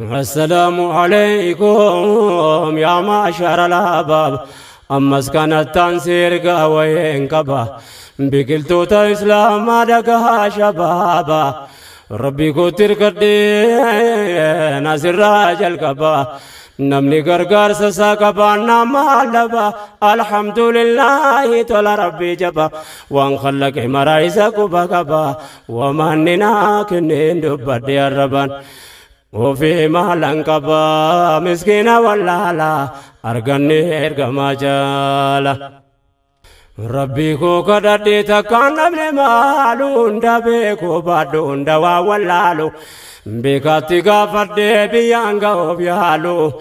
السلام عليكم يا معشر الأحباب أمس كانت تنسير قهوين كبا بقلتو إسلام دقها شبابا ربي كتر كدي ناصر راجل كبا نمني غرغر سسا كبا نمالبا الحمد لله تولى ربي جبا وان خلق مرايسا كبا كبا ومننا كنين دبدي الربان وفي مالن كبا مسكينة ولالا أرغني إرغما جالا ربي كو كددي تكان ابن مالون دبيكو بادون دوا ولالو بكاتي غافد بيانغا وبيالو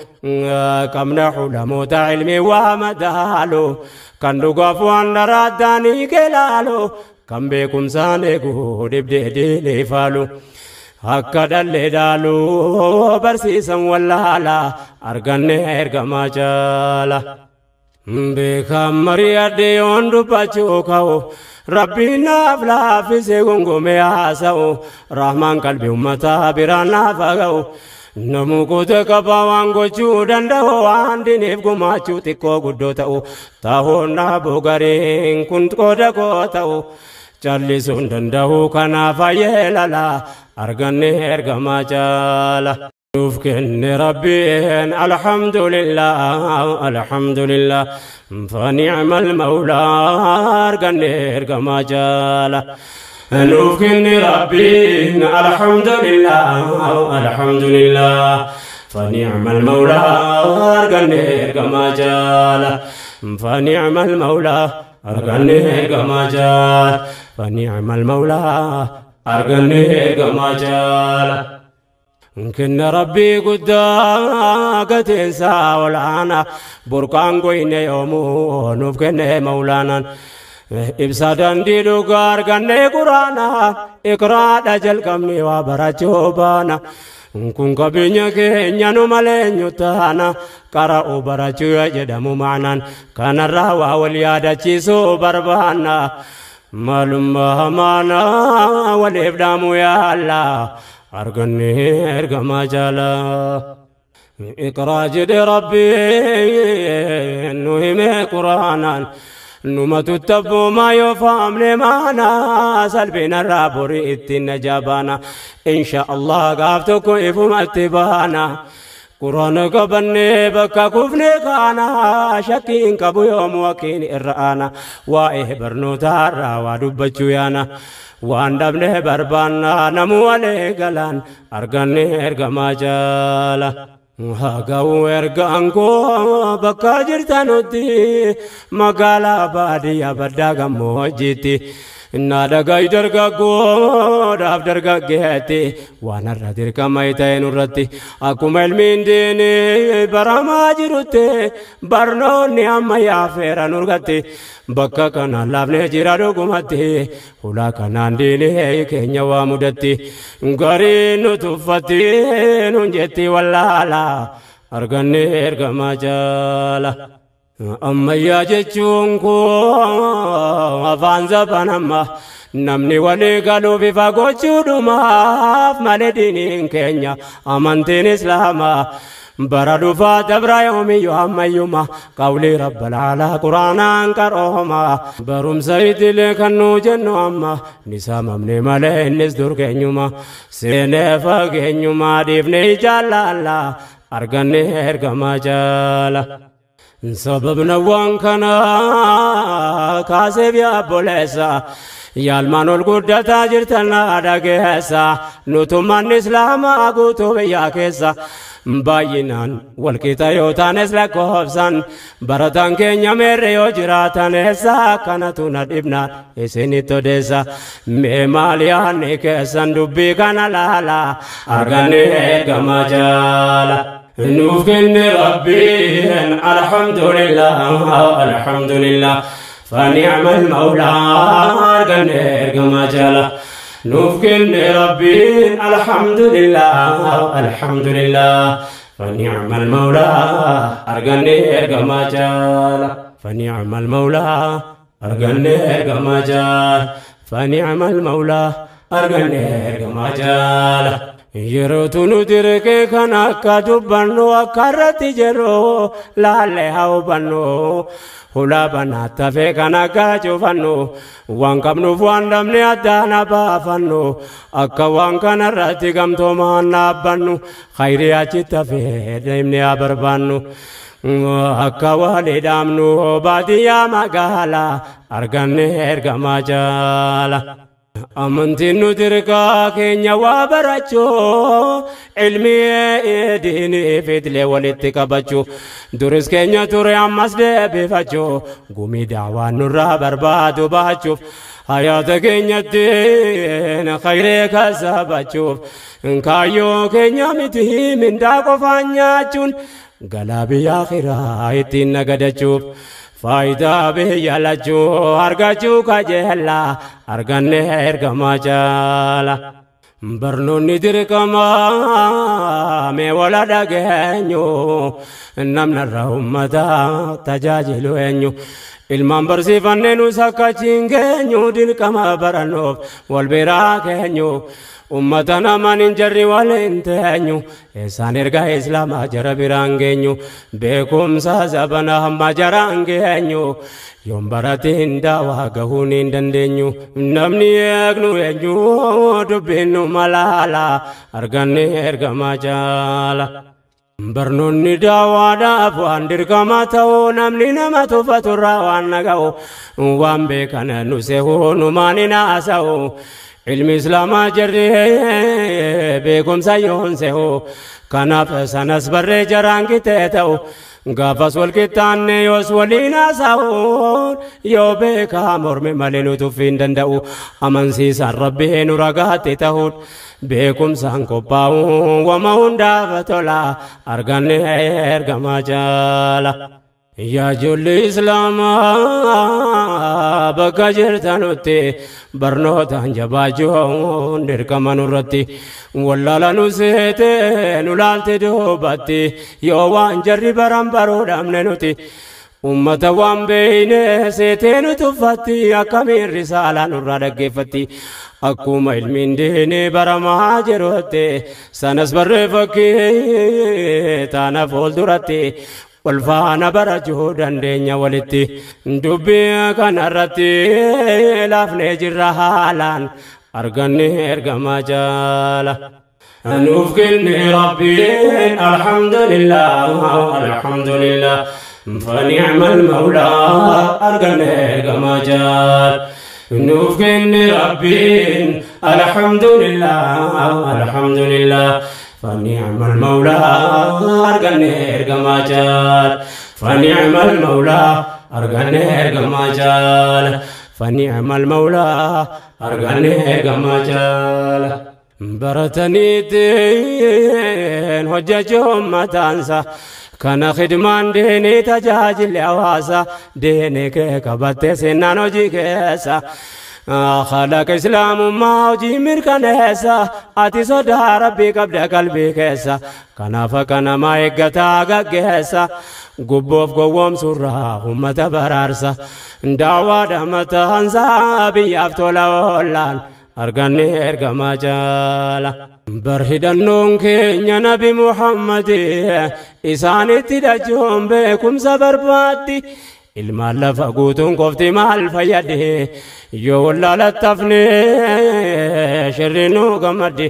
كم نحو موت علمي ومدالو كندو غافوان نراداني كلالو كم بكم سانيكو دبدي لفالو هكذا اللي دالو برسيسا ولالا أرغني إرغما جالا بكم مريادي وندو بچوكاو ربنا فلا في سيغنغو مياساو رحمن قلبي أمتا برانا فاقاو نمو كوتا كبا وانغو چودن دو واندي نفقو ما چوتي كو قدو تاو تاو نابو غرين كنت كودا كوتاو چالي سندن دو كنا فايلالا أرغني إرغما جالا نفكن ربين الحمد لله الحمد لله فنعم المولى أرغني إرغما جالا نفكن ربين الحمد لله الحمد لله فنعم المولى أرغني إرغما جالا فنعم المولى أرغني إرغما جالا فنعم المولى أرغني إرغما جالا كن ربي قد تنسى ولانا بركان قوين يومو نفكن مولانا إبسادان دي دوغار غني قرانا إقرا دجل كمني وبرچوبانا كن قبينيا كينيا نمالي تانا كارا وبرچو يجدمو معنا كان الرهوة واليادة چيسو بربانا معلوم مانا والإبدام يا الله أرغني إرغما جالا إقرا جد ربي نهم قرانا نما تتبو ما يفهم لمانا سلبنا الرابوري اتنجابانا إن شاء الله قافتكو إفهم اتبانا قرآن قبني بكا كفني كانا شكين كبو يوم وكين إرآنا وائه برنو تارا ودبجو يانا وان دبنه بربانا نمو عليه غلان أرغني إرغما جالا هاقاو إرغانكو بكا جرتانوتي مقالا باديا بداغا موجيتي نادا غاي درغا غوداف درغا گهتي وانا درغا مايتاي نورتي اكو ملمين ديني برما جروتي برنو نيام يا فيرا نورغتي بكا كان لابني جيرادو غمتي ولا كان ديني كينيا وامدتي غاري نتفتي نجتي ولا أرغني إرغما جالا أما يا جتشونكو أفان زبانما نمني ولي قالوا بفاقوشو دماف مالدينين كينيا أمانتين إسلاما برادو فاتبرا يومي يوما يوما قولي رب العلا قرانا كروهما بروم سيد لكنو جنو أما نسام امني مالي نسدور كينيوما سينيفا كينيوما ديفني جالالا أرغني إرغما جالا سبب نوان كنا كاسب يا بوليسا يالمانو القدة تاجرتنا داقيسا نتمان إسلام أقوتو بيا كيسا باينان والكتا يوتانس لكوفسان براتان كينيا ميريو جراتان إسا كانتونا دبنا إسيني توديسا ميماليان كيسان دبي كانا لالا أرغاني إرغما جالا نوفكن ربي الحمد لله الحمد لله فنعم المولى أرغني إرغما جالا نوفكن ربي الحمد لله الحمد لله فنعم المولى أرغني إرغما جالا فنعم المولى أرغني إرغما جالا فنعم المولى أرغني إرغما جالا yerootu nu dirqee kan akka dubbannu akka irratti jirru laallee haa hubannu hulaa banaatti hafee kan akka cufannu waan qabnuuf waan dhabne addaan baafannu akka waan kanarratti gamtoomaan dhaabbannu khayrii achitti hafee deemnee haa barbaannu akka walii dhaamnu baadiyyaa magaalaa arganne ergamaa jaala. amantiin nu dirqaa keenya waa barachuu ilmii diinii fidlee walitti qabachuu duris keenya ture ammas deebifachuu gumii daawaan nurraa barbaadu baachuuf hayaata keenyatti khayree kasabachuuf kaayyoo keenya miti mindaa qofaan nyaachuun galaa biyya akhiraa ittiin nagadachuuf faayidaa biyya lachuu argachuu kajeellaa arganne ergamaa jaala. barnoonni dirqamaa mee wala dhageenyu namnarra ummataa tajaajilu eenyu ilmaan barsiifannee nus akkachiin geenyu dirqama barannuuf wal biraa keenyu ummata namaan hin jarri waliin teenyu eessaan ergaa islaamaa jara biraan geenyu beekumsa zabana hamma jaraan geenyu yoon baratiin daawaa gahuun hin dandeenyu namni eegnu eenyu dubbinnu malaala arganne ergamaa jaala. barnoonni daawaadhaaf waan dirqama ta'uu namni nama tuffaturraa waan naga'u waan beekan nu seehuu numaan hin haasa'u ilmi islaamaa jarri beekumsa yoon seehuu kanaaf sanas barree jaraan qixee ta'u gaafas wal qixxaanne yoos waliin haasa'uun yoo beekaa mormi malee nu tuffii hin danda'u amansiisaan rabbii nu ragaatti ta'uun beekumsaan qophaa'uun wama hundaaf tola arganne ergamaa jaala. yaa ijoollee islaamaa bakka jirtanutti barnootaan jabaachuun dirqama nurratti wallaala nu seete nu laalte duubatti yoo waan jarri baran baruu dhabne nuti ummata waan beeyne seetee nu tuffatti akkamiin risaalaa nurraa dhaggeeffatti akkuma ilmiin diinii baramaa jirutti sanas barree fakkii taana fuulduratti walfaana barachuu dandeenya walitti dubbii kanarratti laafnee jirra haalaan arganne ergamaa jaala. nuuf kenne rabbiin alhamdulillah فنعم المولى أرقنا ergamaa jaala. nuuf kenne rabbiin alhamdulillah فنعم المولى أرقنا ergamaa jaala. فنعم المولى أرقنا ergamaa jaala. فنعم المولى أرقنا ergamaa jaala. barataniitiin hojjechuun mataansa kana khidmaan deene tajaajilli hawaasa deene kee qabattee seenaan hojii keessa خلق إسلام ما وجي مركنسا أتي صدا ربي قبل قلبي كيسا كنا فكنا ما يقتا قيسا قبوف قوام سرها أمة برارسا دعوة دمت هنسا بيافتولا ولان أرغني إرغما جالا برهدنون كينيا نبي محمد إساني تدجون بكم سبر باتي ilmaan lafa guutuun qofti maal fayyade yoo wallaalatafne shirrinuu gammadde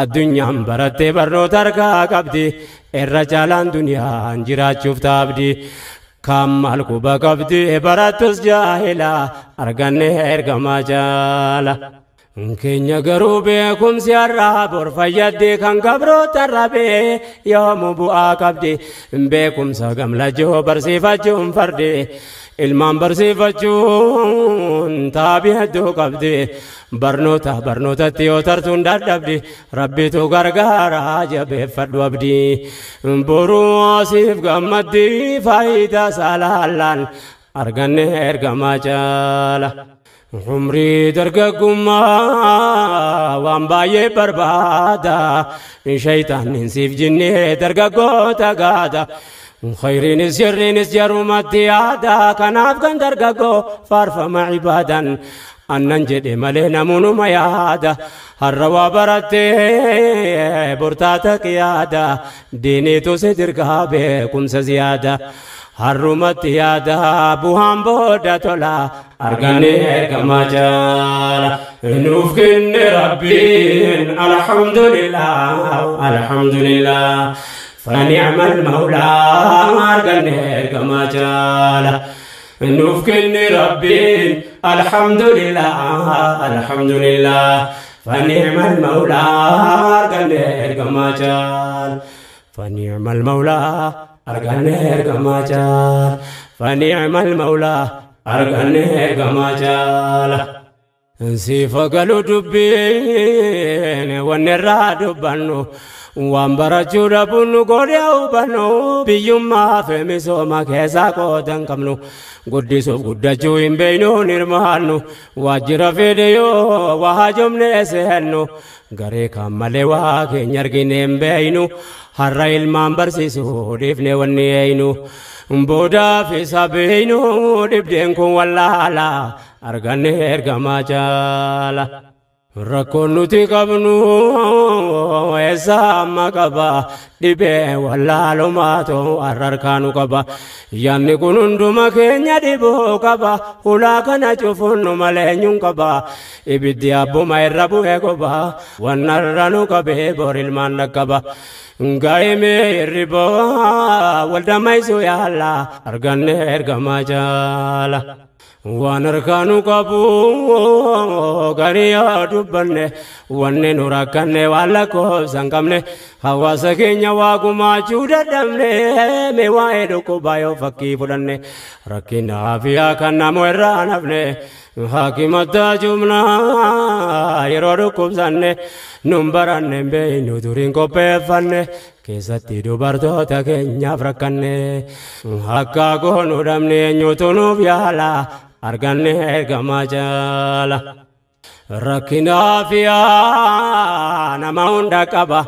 addunyaan barattee barnoota argaa qabdi irra caalaan duniyaan jiraachuuf taabdi kan maal quba qabdi barattus jaahila arganne ergamaa jaala. keenya garuu beekumsi har'aa bor fayyadde kan gabroota rabee yoomu bu'aa qabdi beekumsa gamlachuu barsiifachuun farde ilmaan barsiifachuun taabii hedduu qabdi barnootatti yoo tartuun dadhabdi rabbitu gargaara jabeeffadhu abdi boruu asiif gammaddi faayidaa saalaallaan arganne ergamaa jaala. عمري درقكما وانباي بربادا شيطان نسيف جني درقكو تقادا خيرين سجرين سجروا مديادا كان أفغان درقكو فارفا مع عبادا annan jedhe malee namunuma yaada harrawaa barattee burtaata qiyaada diiniitu si dirqaa beekumsa ziyaada harrumatti yaada buhaan booda tola arganne ergamaa jaala nuuf kenne rabbiin alhamdulillah alhamdulillah فنعم المولى أرجعني كما جال نوف كن ربي الحمد لله الحمد لله فنعم المولى أرجعني كما جال فنعم المولى أرجعني كما جال فنعم المولى أرجعني كما جال نسيف قالوا دبين ونرى دبانو وامبرا جورا بنو غوريا وبانو بيوما فمسو ما كيسا كودن كمنو قدسو قدجو بينو نرمانو واجرا فيديو وهاجم نسهنو غري كمالي واكي نرغينيم بينو هرا ilmaan barsiisuu dhiifne wanni eeynu booda fi sabeeynu dhibdeen kun wallaala arganne ergamaa jaala rakkoon nuti qabnu eessa amma qaba dhibee wallaalumaatu harkaanu qaba yaanni kun hunduma keenya dhibuu qaba hulaa kana cufunnu maleenyuun qaba ibiddi abbuma irra bu'ee qoba wannarra nu qabee bor ilmaan dhaqqaba gaa'ime irribaa waldammaysu yaalla arganne ergamaa jaala waan harkaanu qabu gariyaa dubbanne wanne nu rakkanne waan lakkoofsan qabne hawaasa keenya waa gumaachuu dadhabne mee waa'ee dhukkubaa yoo fakkii fudhanne rakkinaa fi kan namoo irraa nafne hakimataa jumnaa yeroo dhukkubsanne nun baranne beeynu turiin qopheeffanne keessatti dubartoota keenyaaf rakkanne akka goonu dhabne eenyutu nuuf yaala arganne ergamaa jaala rakkinaa fi nama hunda qaba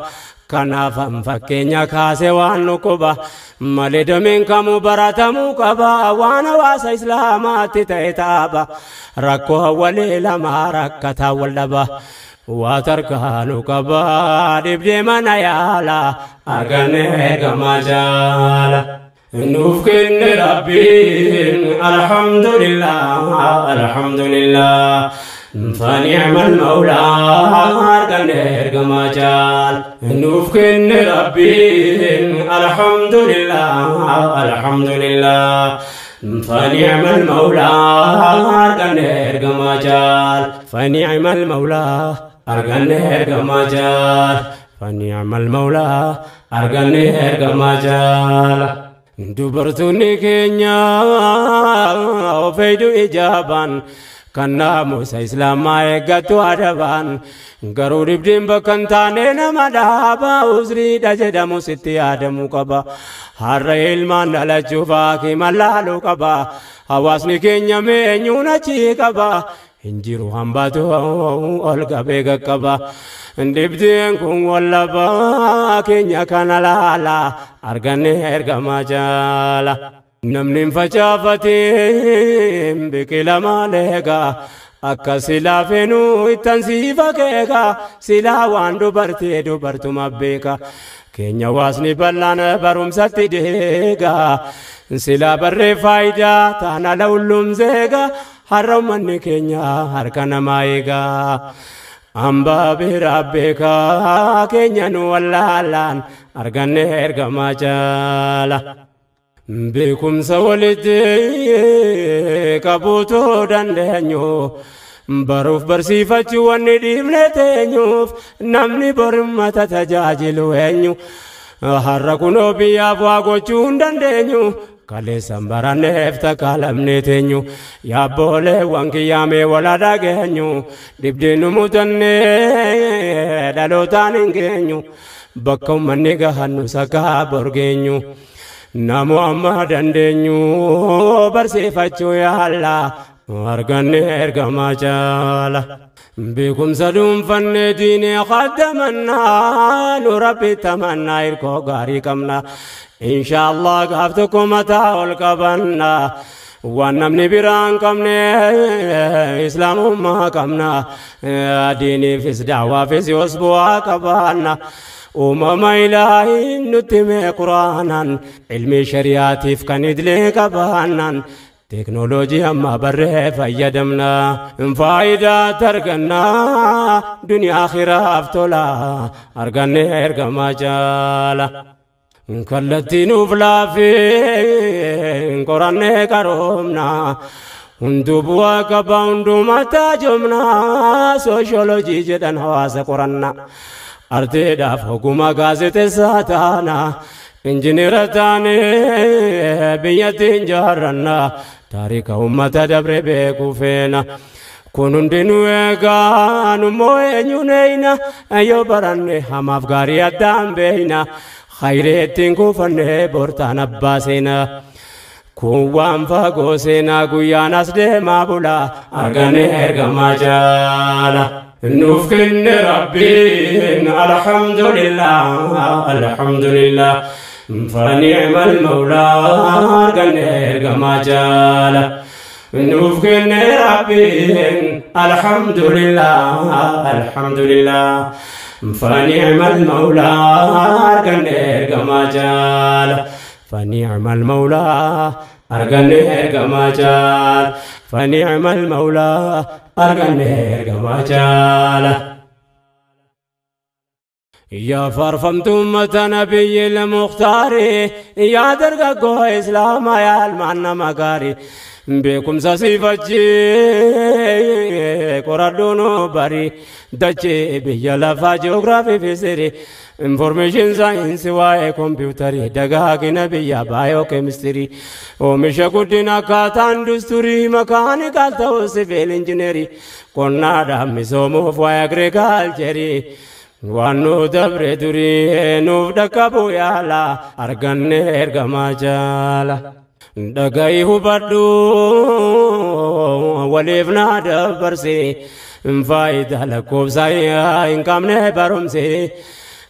kanaaf fakkeenya kaase waan nu quba malee dameen kamuu baratamuu qaba waan hawaasa islaamaatti ta'e taaba rakkoo hawwalee lama rakkataa wal dhaba waa tarkaanu qaba dhibdee mana yaala arganne ergamaa jaala nuuf kenne rabbiin alhamdulillah alhamdulillah فنعم المولى أرجعني كما جال نوف كن ربي الحمد لله الحمد لله فنعم المولى أرجعني كما جال فنعم المولى أرجعني كما جال فنعم المولى أرجعني كما جال دبرتني كنيا وفيدو إجابان كنا موسى إسلام إيجاتو أدبان غرور بدين بكنتانه نما دابا وزري دجدا موسيتي آدمو كبا هر علمان دلچوفا كي ملالو كبا حواسني كينيا مينيونا چي كبا انجيرو همباتو أولغا بيغا كبا دبدين كون واللبا كينيا كان لالا أرغاني إرغما جالا نمنين فجافتين بكلا ماليغا akka silaa feenuu ittan siifa keeka silaa waan dubartu mabbeeka keenya waasni bal'aan barumsatti deega silaa barree faayidaa taana lawullumseega har'a ummanni keenya harka namaa eega hambaa biraa beeka keenya nu wallaalaan arganne ergamaa jaala beekumsa walitti qabuutoo dandeenyu baruuf barsiifachuu wanni dhiibne teenyuuf namni borimmata tajaajilu eenyu har'a kunoo biyyaaf waa gochuu hin dandeenyu kaleessan baranneef takaalamne teenyu yaabbooleewwan kiyyaamee wala dhageenyu dhibdeen nu mutannee dhalootaan hin geenyu bakka ummanni gahannu sakaa borgeenyu namu amma dandeenyu barsiifachuu yaalla arganne ergamaa jaala beekumsa dhuunfanne diinee qaddamannaa nu rabbi tamannaa hirkoo gaarii qabna inshaallah gaaf tokko mataa ol qabanna ونمني بران كمنا إسلام ما كمنا ديني فيس دعوة فيس يصبوا كبانا ما إلهي نتمي قرآنا علمي شريعتي فكان لي كبانا تكنولوجيا ما بره فيدمنا فايدة ترقنا دنيا آخرة أفتولا أرقنا إرقما جالا كالتي نوفلا في قرآن كرومنا هندوبوا كبا هندوما تاجمنا سوشيولوجي جدن حواس قرآن أرتي داف حكومة غازت ساتانا انجنير تاني بيتين جارنا تاريخ أمة دبر بيكو فينا كونون دينوغا نموه نينا أيو براني هم أفغاري أدام بينا خيرتين كوفن بورتان باسينا كوان فاغوسينا غياناس ديما بولا أرغاني إرغما جالا نوفكن ربي الحمد لله الحمد لله فنعم المولى أرغاني إرغما جالا نوفكن ربي الحمد لله الحمد لله فنعم المولى أرغن إرغما جال فنعم المولى أرغن إرغما جال فنعم المولى أرغن إرغما جال يا فرفمتم نبي المختار يا درقو إسلام يا المعنى مقاري بكم ساسيفجي قردونو باري دچي بيا لفا جيوغرافي فيسيري انفورميشن ساينس واي كمبيوتري دغاغي نبيا بايو كيمستري ومشا قدنا كاتان دستوري ميكانيكال تو سيفيل انجينيري كنا دامي سومو فواي اغريكالچري وانو دبر دوري نوف دكابو يالا ارغن ارغما جالا دغاي هبدو وليفنا دبرسي فايدة لكوب زايا إنكم نبرمسي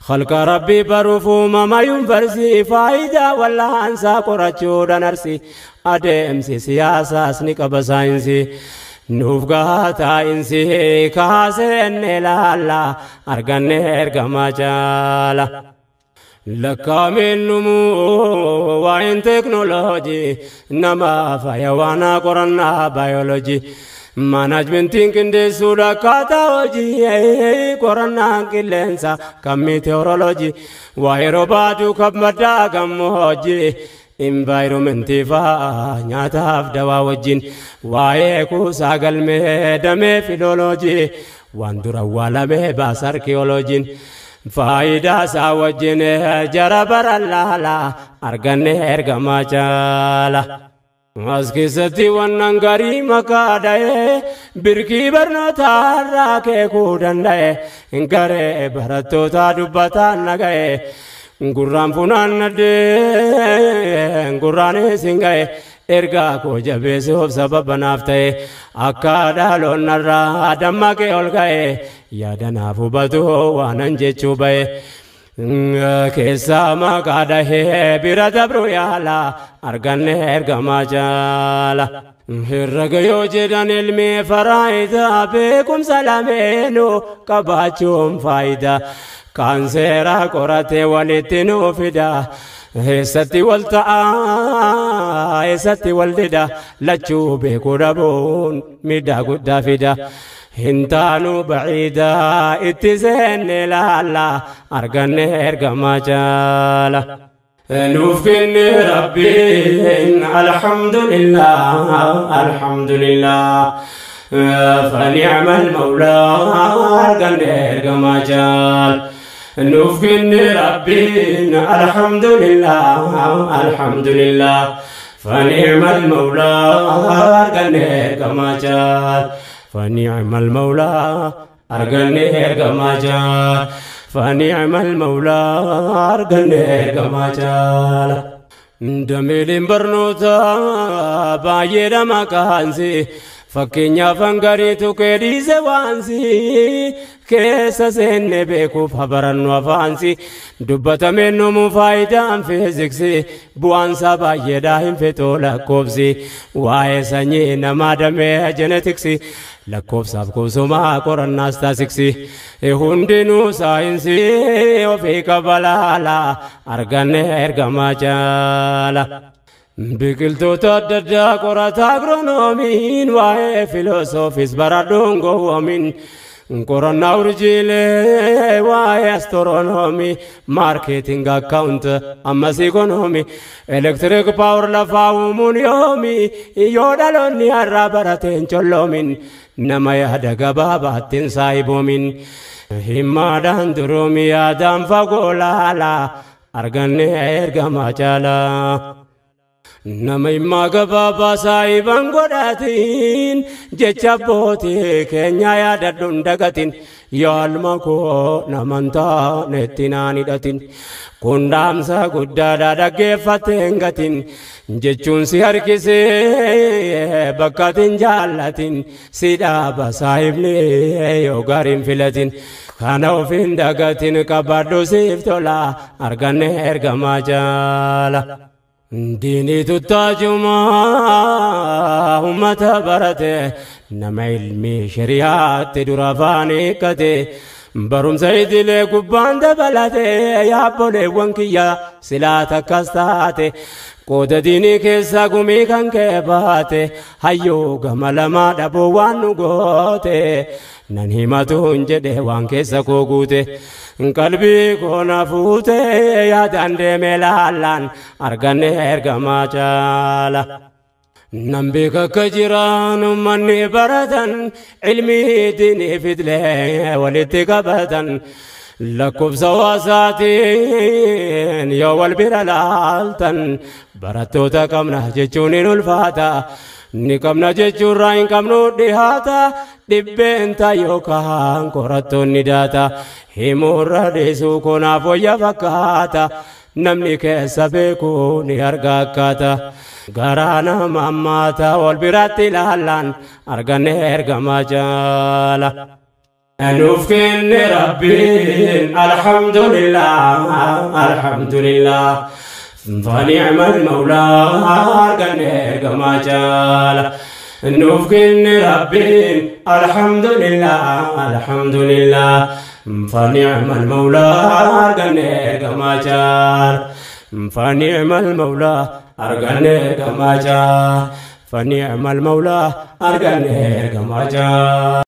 خلق ربي بروفو ما ينفرسي فايدة ولا أنسى قرأتشو دنرسي أدمسي سياسة سنك بساينسي نوفقاتا إنسي كاسن لالا أرغن إرغما جالا لكا من نمو وين تكنولوجي نما فيوانا قرنا بيولوجي مانجمنتين كندي سودا كاتا وجي قرنا كيلنسا كميتيورولوجي وايروباتو كبمدا كموجي environmenti fa nyaataaf dawaa wajjin waa'ee kuusaa galmee damee filoloojii waan dura awwaalamee baasa arkeoloojiin faayidaa isaa wajjin jara bara laalaa arganne ergamaa jaala. As keessatti wannan garii maqaa dha'ee birkii barnootaa irraa keekuu danda'e garee barattootaa dubbataan naga'e. Gurraan funaannadee gurraanis hin ga'e ergaa koo jabeessuuf sababa naaf ta'e akka dhaloonnarraa dammaqee ol ga'e yaada naaf hubatu waanan jechuu ba'e keessaa maqaa dhahee bira dabru yaala arganne ergamaa jaala. Herrega yoo jedhan ilmi faraayidaa beekumsa lameenuu qabaachuun faayidaa. كانسيرا قراتي ولتنو فدا هستي والتعا هستي والددا لچو بيكو ربون مدا قدا فدا هنتانو بعيدا اتزين لالا أرغن ارغما جالا نوفكن ربي الحمد لله الحمد لله فنعم المولى أرغن ارغما جال نوفكن ربي الحمد لله الحمد لله فنعم المولى أرغن ارغما جال فنعم المولى أرغن ارغما جال فنعم المولى أرغن ارغما جال دميلين برنوتا بايدا مكانسي fakkeenya fangariitu keedhiise waansi keessa seenne beekuuf habarannu afaansi dubbatame numu faayidaan fiiziksii bu'aansaa baay'eedhaa hin fetoo lakkoofsi waa'ee sanyii namaa damee jenetiksii lakkoofsaaf kuusumaa qorannaas taasiksi hundinuu saayinsii ofii qabalaala arganne ergamaa caala. biqiltoota adda addaa qorata agronoomiin waa'ee filoosoofis baradhuun gowwoomin qorannaa urjiilee waa'ee astronoomii maarkeeting akkaawunt ammas ikoonoomii elektiriik paawur lafaa uumuun yoomi yoo dhaloonni har'aa barateen colloomin nama yaada gabaabaattiin saayiboomin himmaadhaan duruumi yaadaan fagoo laalaa arganne ergamaa caalaa. nama immaa gabaabaa saayiban godhatiin jecha abbootii keenya yaadadhuun dagatin yaalma koo namantaa nettinaan hidhatin kun dhaamsa guddaadha dhaggeeffateen gatin jechuun si harkisee bakkatin jaallatin si dhaaba saayibni yoo gariin filatin kana ofiin dagatin qabadhu siif tola arganne ergamaa jaala. diinii tuttaajumaa ummata barate nama ilmii shari'aatti dura afaan hiikkate barumsa idilee gubbaan dabalate yaabboleewwan kiyya silaa takkas taate qooda diinii keessa gumii kan kee baate hayyoo gama lamaa dhabuu waan nu goote nan himatuun jedhe waan keessa koo guute qalbii koona fuute yaadaan deemee laallaan arganne ergamaa caala. nan beeka akka jiraan ummanni baratan ilmii diinii fidlee walitti qabatan lakkoofsa hawaasaatiin yoo wal bira laaltan barattoota qabna jechuun hin ulfaata ni qabna jechuun raa hin qabnu dhihaata dhibbeenta yookaan qorattoonni daata himuurra dhiisuu konaaf wayya fakkaata namni keessa beeku ni arga akkaata garaa nama ammaata wal biratti ilaallaan arganne ergamaa jaala. nuuf kenne rabbiin alhamdulillah alhamdulillah فنعم المولى arganne ergamaa jaala. nuuf kenne rabbiin alhamdulillah alhamdulillah فنعم المولى arganne ergamaa jaala. فنعم المولى arganne ergamaa jaala. فنعم المولى arganne ergamaa jaala.